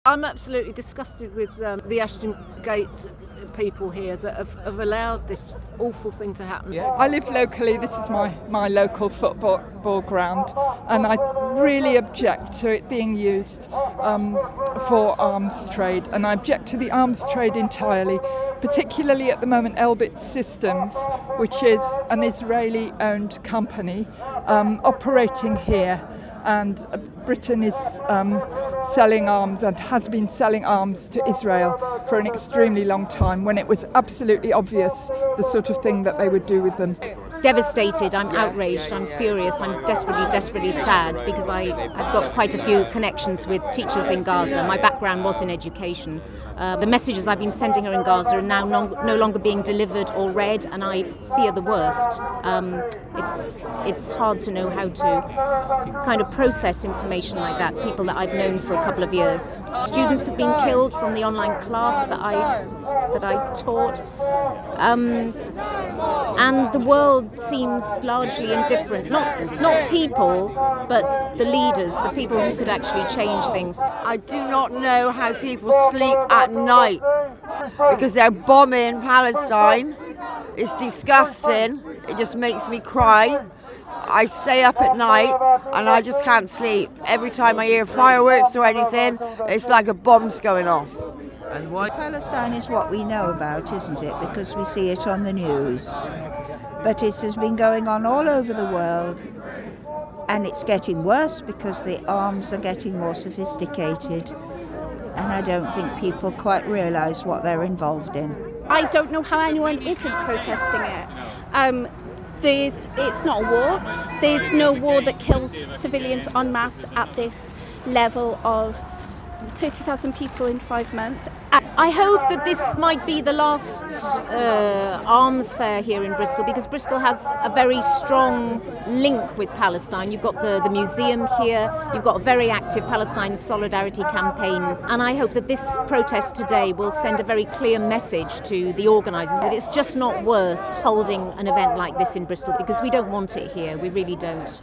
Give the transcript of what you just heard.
I'm absolutely disgusted with the Ashton Gate people here that have allowed this awful thing to happen. I live locally. This is my local football ground, and I really object to it being used for arms trade, and I object to the arms trade entirely, particularly at the moment Elbit Systems, which is an Israeli-owned company operating here. And Britain is selling arms and has been selling arms to Israel for an extremely long time, when it was absolutely obvious the sort of thing that they would do with them. Devastated, I'm outraged, I'm furious, I'm desperately sad, because I've got quite a few connections with teachers in Gaza. My background was in education. The messages I've been sending her in Gaza are now no longer being delivered or read, and I fear the worst. It's hard to know how to kind of process information like that, people that I've known for a couple of years. Students have been killed from the online class that I taught, and the world seems largely indifferent. Not people, but the leaders, the people who could actually change things. I do not know how people sleep at night because they're bombing Palestine. It's disgusting. It just makes me cry. I stay up at night and I just can't sleep. Every time I hear fireworks or anything, it's like a bomb's going off. And why? Palestine is what we know about, isn't it? Because we see it on the news. But it has been going on all over the world, and it's getting worse because the arms are getting more sophisticated, and I don't think people quite realise what they're involved in. I don't know how anyone isn't protesting it. It's not a war. There's no war that kills civilians en masse at this level of 30,000 people in 5 months. I hope that this might be the last arms fair here in Bristol, because Bristol has a very strong link with Palestine. You've got the museum here, you've got a very active Palestine solidarity campaign, and I hope that this protest today will send a very clear message to the organisers that it's just not worth holding an event like this in Bristol, because we don't want it here, we really don't.